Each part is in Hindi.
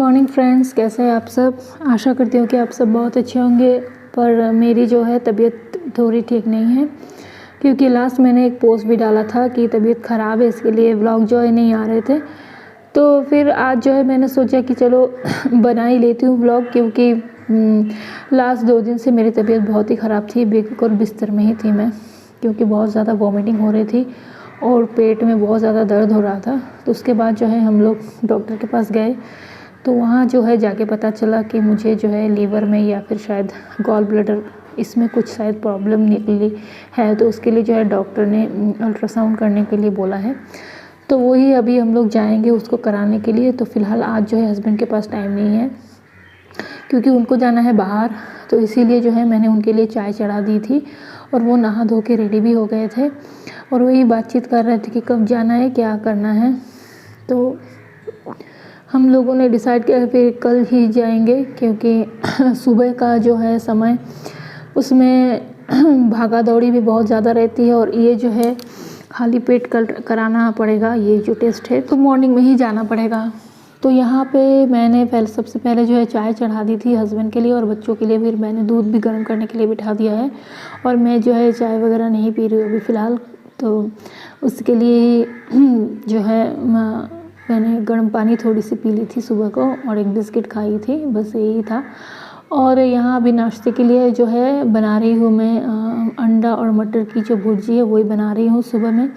मॉर्निंग फ्रेंड्स, कैसे हैं आप सब। आशा करती हूँ कि आप सब बहुत अच्छे होंगे। पर मेरी जो है तबीयत थोड़ी ठीक नहीं है, क्योंकि लास्ट मैंने एक पोस्ट भी डाला था कि तबीयत ख़राब है, इसके लिए व्लॉग जो है नहीं आ रहे थे। तो फिर आज जो है मैंने सोचा कि चलो बना ही लेती हूँ व्लॉग, क्योंकि लास्ट 2 दिन से मेरी तबीयत बहुत ही ख़राब थी। बिल्कुल बिस्तर में ही थी मैं, क्योंकि बहुत ज़्यादा वॉमिटिंग हो रही थी और पेट में बहुत ज़्यादा दर्द हो रहा था। तो उसके बाद जो है हम लोग डॉक्टर के पास गए, तो वहाँ जो है जाके पता चला कि मुझे जो है लीवर में या फिर शायद गॉल ब्लैडर, इसमें कुछ शायद प्रॉब्लम निकली है। तो उसके लिए जो है डॉक्टर ने अल्ट्रासाउंड करने के लिए बोला है। तो वही अभी हम लोग जाएंगे उसको कराने के लिए। तो फ़िलहाल आज जो है हस्बैंड के पास टाइम नहीं है, क्योंकि उनको जाना है बाहर। तो इसीलिए जो है मैंने उनके लिए चाय चढ़ा दी थी और वो नहा धो के रेडी भी हो गए थे और वही बातचीत कर रहे थे कि कब जाना है, क्या करना है। तो हम लोगों ने डिसाइड किया फिर कल ही जाएंगे, क्योंकि सुबह का जो है समय उसमें भागा दौड़ी भी बहुत ज़्यादा रहती है और ये जो है खाली पेट कराना पड़ेगा, ये जो टेस्ट है, तो मॉर्निंग में ही जाना पड़ेगा। तो यहाँ पे मैंने सबसे पहले जो है चाय चढ़ा दी थी हस्बैंड के लिए और बच्चों के लिए। फिर मैंने दूध भी गर्म करने के लिए बिठा दिया है और मैं जो है चाय वगैरह नहीं पी रही हूँ अभी फ़िलहाल। तो उसके लिए जो है मैंने गर्म पानी थोड़ी सी पी ली थी सुबह को और एक बिस्किट खाई थी, बस यही था। और यहाँ अभी नाश्ते के लिए जो है बना रही हूँ मैं अंडा और मटर की जो भुर्जी है वही बना रही हूँ। सुबह में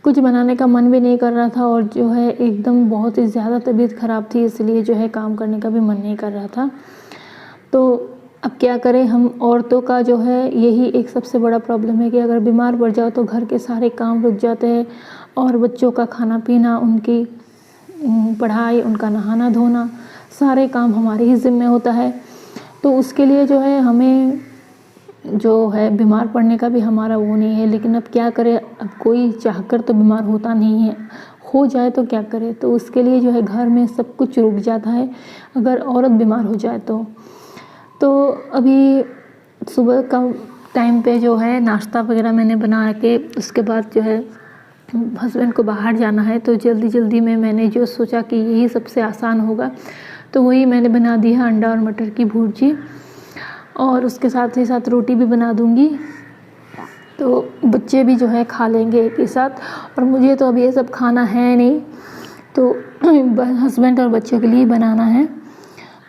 कुछ बनाने का मन भी नहीं कर रहा था और जो है एकदम बहुत ही ज़्यादा तबीयत ख़राब थी, इसलिए जो है काम करने का भी मन नहीं कर रहा था। तो अब क्या करें, हम औरतों का जो है यही एक सबसे बड़ा प्रॉब्लम है कि अगर बीमार पड़ जाओ तो घर के सारे काम रुक जाते हैं और बच्चों का खाना पीना, उनकी पढ़ाई, उनका नहाना धोना, सारे काम हमारे ही ज़िम्मे होता है। तो उसके लिए जो है हमें जो है बीमार पड़ने का भी हमारा वो नहीं है। लेकिन अब क्या करें, अब कोई चाहकर तो बीमार होता नहीं है, हो जाए तो क्या करे। तो उसके लिए जो है घर में सब कुछ रुक जाता है अगर औरत बीमार हो जाए तो अभी सुबह का टाइम पे जो है नाश्ता वगैरह मैंने बना के, उसके बाद जो है हस्बैंड को बाहर जाना है। तो जल्दी जल्दी में मैंने जो सोचा कि यही सबसे आसान होगा, तो वही मैंने बना दी है अंडा और मटर की भुर्जी, और उसके साथ ही साथ रोटी भी बना दूंगी। तो बच्चे भी जो है खा लेंगे एक ही साथ, और मुझे तो अब ये सब खाना है नहीं, तो हस्बैंड और बच्चों के लिए बनाना है।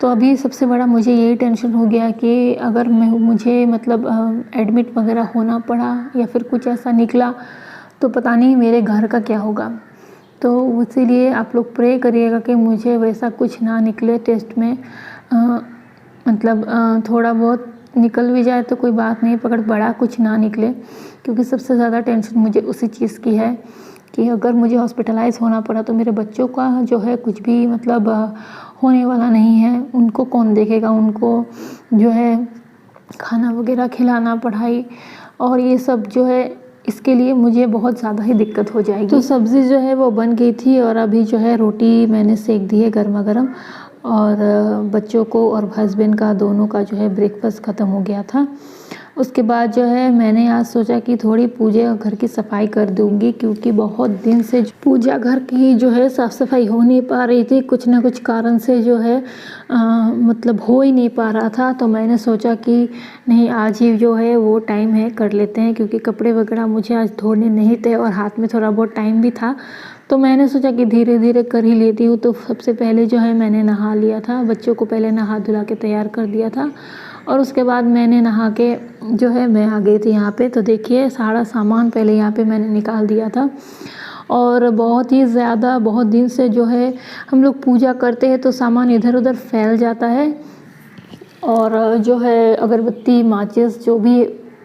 तो अभी सबसे बड़ा मुझे यही टेंशन हो गया कि अगर मुझे मतलब एडमिट वगैरह होना पड़ा या फिर कुछ ऐसा निकला तो पता नहीं मेरे घर का क्या होगा। तो इसीलिए आप लोग प्रे करिएगा कि मुझे वैसा कुछ ना निकले टेस्ट में। मतलब थोड़ा बहुत निकल भी जाए तो कोई बात नहीं, पकड़ बड़ा कुछ ना निकले, क्योंकि सबसे ज़्यादा टेंशन मुझे उसी चीज़ की है कि अगर मुझे हॉस्पिटलाइज़ होना पड़ा तो मेरे बच्चों का जो है कुछ भी मतलब होने वाला नहीं है। उनको कौन देखेगा, उनको जो है खाना वगैरह खिलाना, पढ़ाई और ये सब जो है, इसके लिए मुझे बहुत ज़्यादा ही दिक्कत हो जाएगी। तो सब्ज़ी जो है वो बन गई थी और अभी जो है रोटी मैंने सेक दी है गर्मा गर्म, और बच्चों को और हस्बैंड का दोनों का जो है ब्रेकफास्ट ख़त्म हो गया था। उसके बाद जो है मैंने आज सोचा कि थोड़ी पूजा घर की सफाई कर दूंगी, क्योंकि बहुत दिन से पूजा घर की जो है साफ़ सफाई हो नहीं पा रही थी, कुछ ना कुछ कारण से जो है मतलब हो ही नहीं पा रहा था। तो मैंने सोचा कि नहीं, आज ही जो है वो टाइम है, कर लेते हैं, क्योंकि कपड़े वगैरह मुझे आज धोने नहीं थे और हाथ में थोड़ा बहुत टाइम भी था। तो मैंने सोचा कि धीरे धीरे कर ही लेती हूँ। तो सबसे पहले जो है मैंने नहा लिया था, बच्चों को पहले नहा धुला के तैयार कर दिया था, और उसके बाद मैंने नहा के जो है मैं आ गई थी यहाँ पे। तो देखिए सारा सामान पहले यहाँ पे मैंने निकाल दिया था, और बहुत ही ज़्यादा, बहुत दिन से जो है हम लोग पूजा करते हैं तो सामान इधर उधर फैल जाता है, और जो है अगरबत्ती, माचिस, जो भी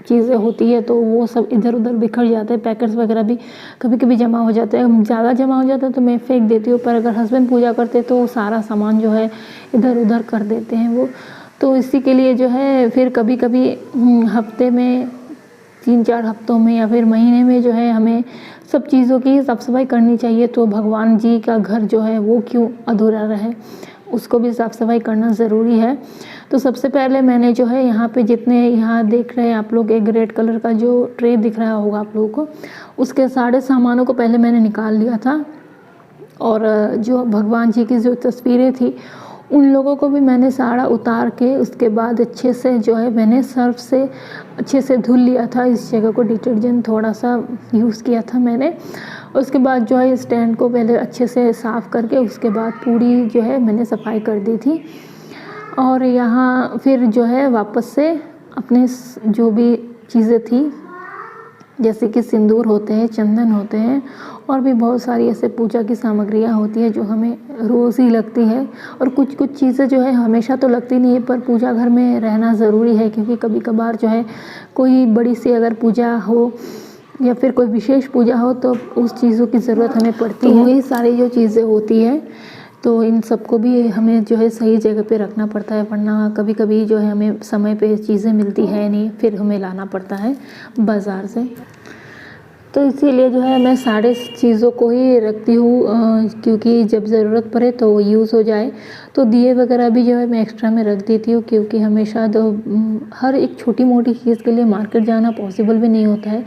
चीज़ें होती है तो वो सब इधर उधर बिखर जाते हैं। पैकेट्स वगैरह भी कभी कभी जमा हो जाते हैं, ज़्यादा जमा हो जाता है तो मैं फेंक देती हूँ, पर अगर हस्बैंड पूजा करते तो सारा सामान जो है इधर उधर कर देते हैं वो। तो इसी के लिए जो है फिर कभी कभी हफ्ते में, 3-4 हफ्तों में या फिर महीने में जो है हमें सब चीज़ों की साफ़ सफाई करनी चाहिए। तो भगवान जी का घर जो है वो क्यों अधूरा रहे, उसको भी साफ़ सफाई करना ज़रूरी है। तो सबसे पहले मैंने जो है यहाँ पे जितने यहाँ देख रहे हैं आप लोग, एक रेड कलर का जो ट्रे दिख रहा होगा आप लोगों को, उसके सारे सामानों को पहले मैंने निकाल लिया था, और जो भगवान जी की जो तस्वीरें थी उन लोगों को भी मैंने सारा उतार के उसके बाद अच्छे से जो है मैंने सर्फ से अच्छे से धुल लिया था। इस जगह को डिटर्जेंट थोड़ा सा यूज़ किया था मैंने। उसके बाद जो है स्टैंड को पहले अच्छे से साफ़ करके उसके बाद पूरी जो है मैंने सफाई कर दी थी। और यहाँ फिर जो है वापस से अपने जो भी चीज़ें थी जैसे कि सिंदूर होते हैं, चंदन होते हैं और भी बहुत सारी ऐसे पूजा की सामग्रियाँ होती हैं जो हमें रोज़ ही लगती है। और कुछ कुछ चीज़ें जो है हमेशा तो लगती नहीं है, पर पूजा घर में रहना ज़रूरी है, क्योंकि कभी कभार जो है कोई बड़ी सी अगर पूजा हो या फिर कोई विशेष पूजा हो तो उस चीज़ों की ज़रूरत हमें पड़ती है। वही सारी जो चीज़ें होती है तो इन सबको भी हमें जो है सही जगह पे रखना पड़ता है, वरना कभी कभी जो है हमें समय पे चीज़ें मिलती है नहीं, फिर हमें लाना पड़ता है बाज़ार से। तो इसीलिए जो है मैं सारे चीज़ों को ही रखती हूँ, क्योंकि जब ज़रूरत पड़े तो वो यूज़ हो जाए। तो दिए वगैरह भी जो है मैं एक्स्ट्रा में रख देती हूँ, क्योंकि हमेशा तो हर एक छोटी मोटी चीज़ के लिए मार्केट जाना पॉसिबल भी नहीं होता है।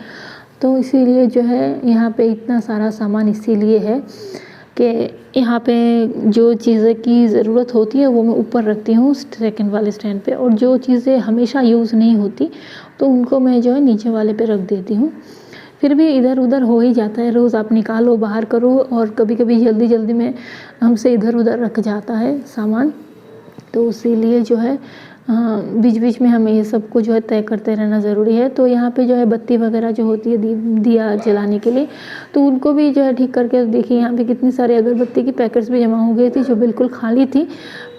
तो इसीलिए जो है यहाँ पे इतना सारा सामान इसीलिए है कि यहाँ पे जो चीज़ें की ज़रूरत होती है वो मैं ऊपर रखती हूँ सेकंड वाले स्टैंड पे, और जो चीज़ें हमेशा यूज़ नहीं होती तो उनको मैं जो है नीचे वाले पे रख देती हूँ। फिर भी इधर उधर हो ही जाता है, रोज़ आप निकालो बाहर करो, और कभी कभी जल्दी जल्दी में हमसे इधर उधर रख जाता है सामान। तो इसीलिए जो है बीच बीच में हमें ये सब को जो है तय करते रहना ज़रूरी है। तो यहाँ पे जो है बत्ती वगैरह जो होती है दिया जलाने के लिए, तो उनको भी जो है ठीक करके देखिए यहाँ पे कितनी सारी अगरबत्ती की पैकेट्स भी जमा हो गई थी जो बिल्कुल खाली थी,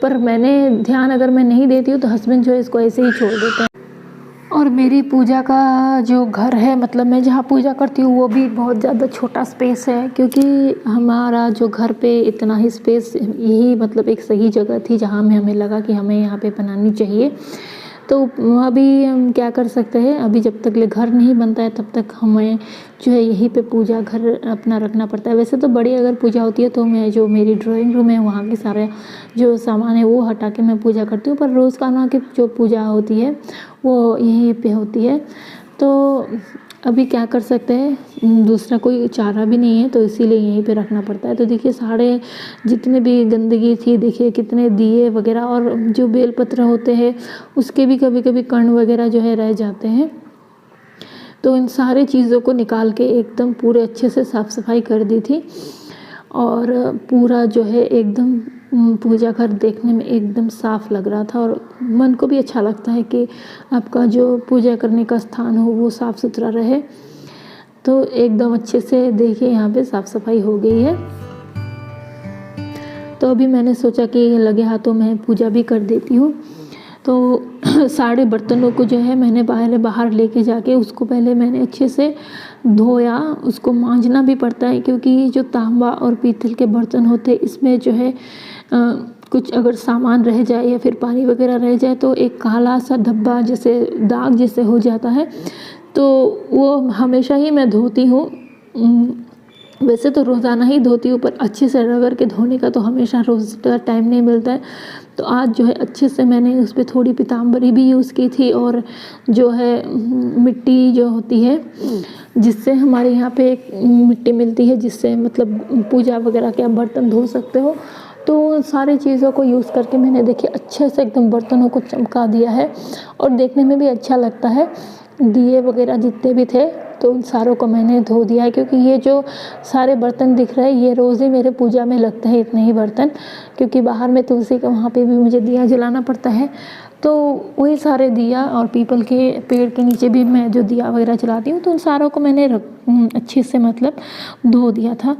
पर मैंने ध्यान अगर मैं नहीं देती हूँ तो हस्बैंड जो है इसको ऐसे ही छोड़ देते हैं। और मेरी पूजा का जो घर है, मतलब मैं जहाँ पूजा करती हूँ वो भी बहुत ज़्यादा छोटा स्पेस है, क्योंकि हमारा जो घर पे इतना ही स्पेस, यही मतलब एक सही जगह थी जहाँ में हमें लगा कि हमें यहाँ पे बनानी चाहिए। तो अभी हम क्या कर सकते हैं, अभी जब तक ले घर नहीं बनता है तब तक हमें जो है यहीं पे पूजा घर अपना रखना पड़ता है। वैसे तो बड़ी अगर पूजा होती है तो मैं जो मेरी ड्राइंग रूम है वहाँ की सारे जो सामान है वो हटा के मैं पूजा करती हूँ, पर रोज़ाना की जो पूजा होती है वो यहीं पे होती है। तो अभी क्या कर सकते हैं, दूसरा कोई चारा भी नहीं है, तो इसीलिए यहीं पे रखना पड़ता है। तो देखिए सारे जितने भी गंदगी थी, देखिए कितने दिए वगैरह और जो बेलपत्र होते हैं उसके भी कभी कभी कण वगैरह जो है रह जाते हैं। तो इन सारे चीज़ों को निकाल के एकदम पूरे अच्छे से साफ़ सफाई कर दी थी, और पूरा जो है एकदम पूजा घर देखने में एकदम साफ़ लग रहा था, और मन को भी अच्छा लगता है कि आपका जो पूजा करने का स्थान हो वो साफ़ सुथरा रहे। तो एकदम अच्छे से देखिए यहाँ पे साफ़ सफाई हो गई है। तो अभी मैंने सोचा कि लगे हाथों मैं पूजा भी कर देती हूँ। तो सारे बर्तनों को जो है मैंने बाहर लेके जाके उसको पहले मैंने अच्छे से धोया। उसको मांजना भी पड़ता है, क्योंकि ये जो तांबा और पीतल के बर्तन होते हैं इसमें जो है कुछ अगर सामान रह जाए या फिर पानी वगैरह रह जाए तो एक काला सा धब्बा जैसे दाग जैसे हो जाता है। तो वो हमेशा ही मैं धोती हूँ, वैसे तो रोज़ाना ही धोती हूँ, पर अच्छे से रगड़ के धोने का तो हमेशा रोज़ का टाइम नहीं मिलता है। तो आज जो है अच्छे से मैंने उस पर थोड़ी पीताम्बरी भी यूज़ की थी, और जो है मिट्टी जो होती है जिससे हमारे यहाँ पे एक मिट्टी मिलती है जिससे मतलब पूजा वगैरह के आप बर्तन धो सकते हो। तो सारी चीज़ों को यूज़ करके मैंने देखिए अच्छे से एकदम बर्तनों को चमका दिया है, और देखने में भी अच्छा लगता है। दिए वगैरह जितने भी थे तो उन सारों को मैंने धो दिया है, क्योंकि ये जो सारे बर्तन दिख रहे हैं ये रोज़ ही मेरे पूजा में लगते हैं, इतने ही बर्तन, क्योंकि बाहर में तुलसी के वहाँ पे भी मुझे दिया जलाना पड़ता है। तो वही सारे दिया, और पीपल के पेड़ के नीचे भी मैं जो दिया वगैरह जलाती हूँ, तो उन सारों को मैंने अच्छे से मतलब धो दिया था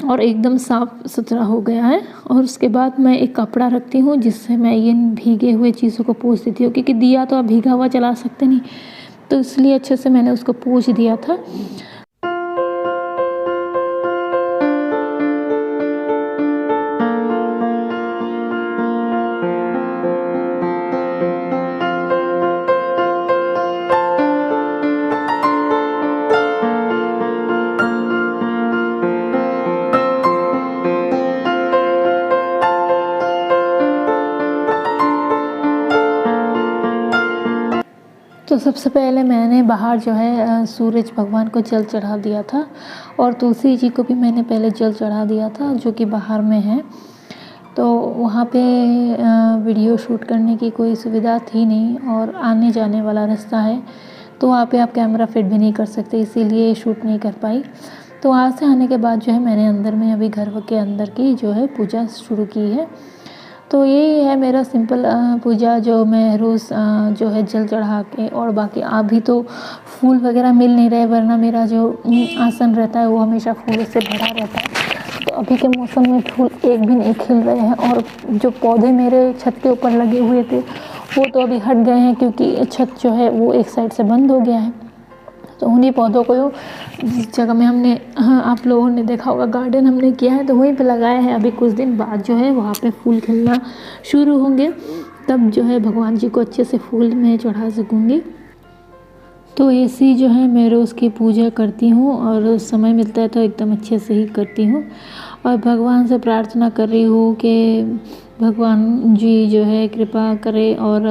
और एकदम साफ़ सुथरा हो गया है। और उसके बाद मैं एक कपड़ा रखती हूँ जिससे मैं ये भीगे हुए चीज़ों को पोंछ देती हूँ, क्योंकि दिया तो आप भीगा हुआ जला सकते नहीं, तो इसलिए अच्छे से मैंने उसको पोंछ दिया था। तो सबसे पहले मैंने बाहर जो है सूरज भगवान को जल चढ़ा दिया था, और तुलसी जी को भी मैंने पहले जल चढ़ा दिया था जो कि बाहर में है। तो वहाँ पे वीडियो शूट करने की कोई सुविधा थी नहीं और आने जाने वाला रास्ता है, तो वहाँ पे आप कैमरा फिट भी नहीं कर सकते, इसीलिए शूट नहीं कर पाई। तो वहाँ से आने के बाद जो है मैंने अंदर में अभी घर के अंदर की जो है पूजा शुरू की है। तो यही है मेरा सिंपल पूजा जो मैं रोज़ जो है जल चढ़ा के, और बाकी अभी तो फूल वगैरह मिल नहीं रहे, वरना मेरा जो आसन रहता है वो हमेशा फूलों से भरा रहता है। तो अभी के मौसम में फूल एक भी नहीं खिल रहे हैं, और जो पौधे मेरे छत के ऊपर लगे हुए थे वो तो अभी हट गए हैं, क्योंकि छत जो है वो एक साइड से बंद हो गया है। तो उन्हीं पौधों को जिस जगह में हमने आप लोगों ने देखा होगा गार्डन हमने किया है, तो वहीं पे लगाया है। अभी कुछ दिन बाद जो है वहाँ पे फूल खिलना शुरू होंगे, तब जो है भगवान जी को अच्छे से फूल मैं चढ़ा सकूँगी। तो ऐसी जो है मैं रोज़ की पूजा करती हूँ, और समय मिलता है तो एकदम अच्छे से ही करती हूँ, और भगवान से प्रार्थना कर रही हूँ कि भगवान जी जो है कृपा करे और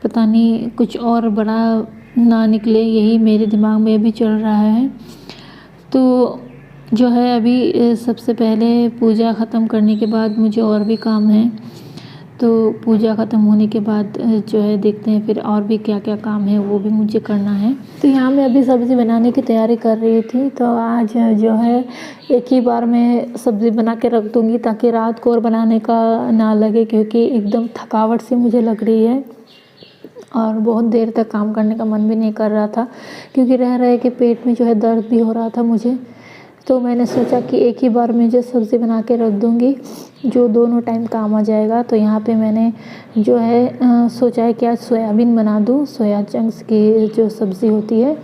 पता नहीं कुछ और बड़ा ना निकले, यही मेरे दिमाग में अभी चल रहा है। तो जो है अभी सबसे पहले पूजा ख़त्म करने के बाद मुझे और भी काम है, तो पूजा ख़त्म होने के बाद जो है देखते हैं फिर और भी क्या क्या काम है वो भी मुझे करना है। तो यहाँ मैं अभी सब्ज़ी बनाने की तैयारी कर रही थी, तो आज जो है एक ही बार मैं सब्ज़ी बना के रख दूँगी ताकि रात को और बनाने का ना लगे, क्योंकि एकदम थकावट सी मुझे लग रही है और बहुत देर तक काम करने का मन भी नहीं कर रहा था, क्योंकि रह रहे कि पेट में जो है दर्द भी हो रहा था मुझे। तो मैंने सोचा कि एक ही बार में जो सब्ज़ी बना के रख दूँगी, जो दोनों टाइम काम आ जाएगा। तो यहाँ पे मैंने जो है सोचा है कि आज सोयाबीन बना दूँ, सोया चंक्स की जो सब्ज़ी होती है।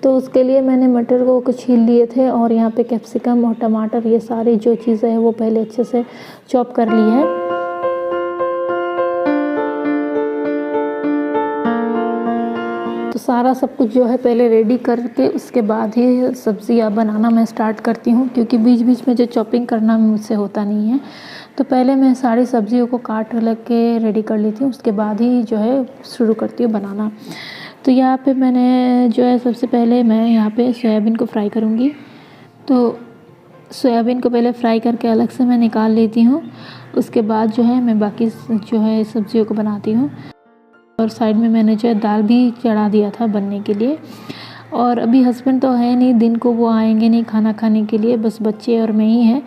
तो उसके लिए मैंने मटर को छील लिए थे, और यहाँ पे कैप्सिकम और टमाटर ये सारी जो चीज़ें हैं वो पहले अच्छे से चॉप कर ली है। तो सारा सब कुछ जो है पहले रेडी करके उसके बाद ही सब्ज़ियाँ बनाना मैं स्टार्ट करती हूँ, क्योंकि बीच बीच में जो चॉपिंग करना मुझसे होता नहीं है। तो पहले मैं सारी सब्ज़ियों को काट लग के रेडी कर लेती हूँ, उसके बाद ही जो है शुरू करती हूँ बनाना। तो यहाँ पे मैंने जो है सबसे पहले मैं यहाँ पे सोयाबीन को फ्राई करूँगी। तो सोयाबीन को पहले फ्राई करके अलग से मैं निकाल लेती हूँ, उसके बाद जो है मैं बाकी जो है सब्ज़ियों को बनाती हूँ। और साइड में मैंने जो है दाल भी चढ़ा दिया था बनने के लिए। और अभी हस्बैंड तो है नहीं, दिन को वो आएंगे नहीं खाना खाने के लिए, बस बच्चे और मैं ही हैं।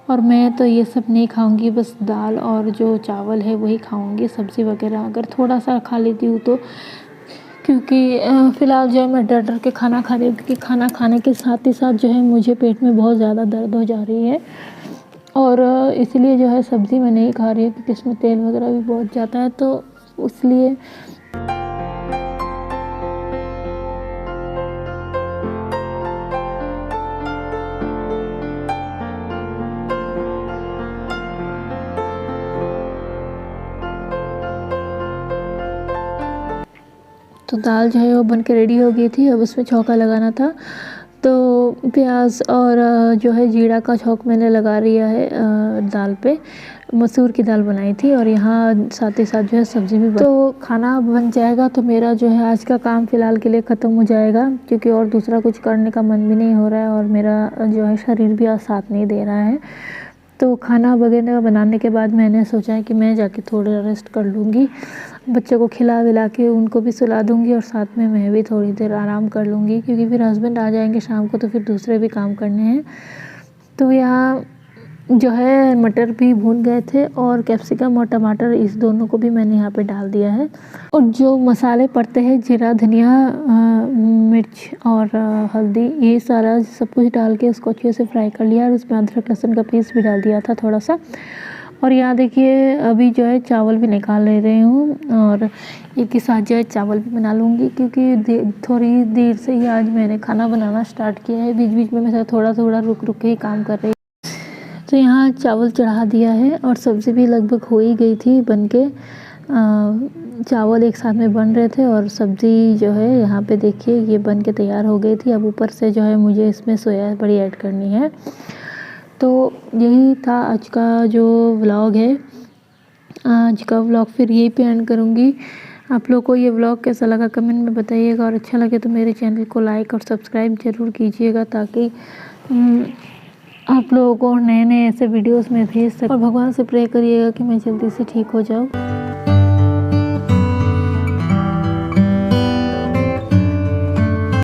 और मैं तो ये सब नहीं खाऊंगी, बस दाल और जो चावल है वही खाऊंगी। सब्ज़ी वगैरह अगर थोड़ा सा खा लेती हूँ तो, क्योंकि फ़िलहाल जो है मैं डर डर के खाना खा रही हूँ, क्योंकि खाना खाने के साथ ही साथ जो है मुझे पेट में बहुत ज़्यादा दर्द हो जा रही है, और इसलिए जो है सब्ज़ी मैं नहीं खा रही हूँ, क्योंकि इसमें तेल वगैरह भी बहुत जाता है, तो इसलिए। तो दाल जो है वो बन के रेडी हो गई थी, अब उसमें छौंका लगाना था। तो प्याज और जो है जीरा का छौंक मैंने लगा लिया है दाल पे। मसूर की दाल बनाई थी, और यहाँ साथ ही साथ जो है सब्ज़ी भी तो खाना बन जाएगा, तो मेरा जो है आज का काम फ़िलहाल के लिए ख़त्म हो जाएगा, क्योंकि और दूसरा कुछ करने का मन भी नहीं हो रहा है, और मेरा जो है शरीर भी आज साथ नहीं दे रहा है। तो खाना वगैरह बनाने के बाद मैंने सोचा है कि मैं जाके थोड़ा रेस्ट कर लूँगी, बच्चों को खिला विला के उनको भी सुला दूँगी, और साथ में मैं भी थोड़ी देर आराम कर लूँगी, क्योंकि फिर हस्बैंड आ जाएंगे शाम को, तो फिर दूसरे भी काम करने हैं। तो यहाँ जो है मटर भी भून गए थे, और कैप्सिकम और टमाटर इस दोनों को भी मैंने यहाँ पे डाल दिया है। और जो मसाले पड़ते हैं जीरा धनिया मिर्च और हल्दी, ये सारा सब कुछ डाल के उसको अच्छे से फ्राई कर लिया, और उसमें अदरक लहसुन का पीस भी डाल दिया था थोड़ा सा। और यहाँ देखिए अभी जो है चावल भी निकाल ले रही हूँ, और एक ही साथ जो है चावल भी बना लूँगी, क्योंकि थोड़ी देर से ही आज मैंने खाना बनाना स्टार्ट किया है। बीच बीच में मैं थोड़ा थोड़ा रुक रुक के ही काम कर रही। तो यहाँ चावल चढ़ा दिया है, और सब्ज़ी भी लगभग हो ही गई थी बन के। चावल एक साथ में बन रहे थे, और सब्ज़ी जो है यहाँ पे देखिए ये बन के तैयार हो गई थी। अब ऊपर से जो है मुझे इसमें सोया बड़ी ऐड करनी है। तो यही था आज का जो व्लॉग है। आज का व्लॉग फिर यहीं पे एंड करूँगी। आप लोगों को ये व्लॉग कैसा लगा कमेंट में बताइएगा, और अच्छा लगे तो मेरे चैनल को लाइक और सब्सक्राइब ज़रूर कीजिएगा, ताकि आप लोगों को नए नए ऐसे वीडियोस में भेज सकते और भगवान से प्रे करिएगा कि मैं जल्दी से ठीक हो जाऊँ।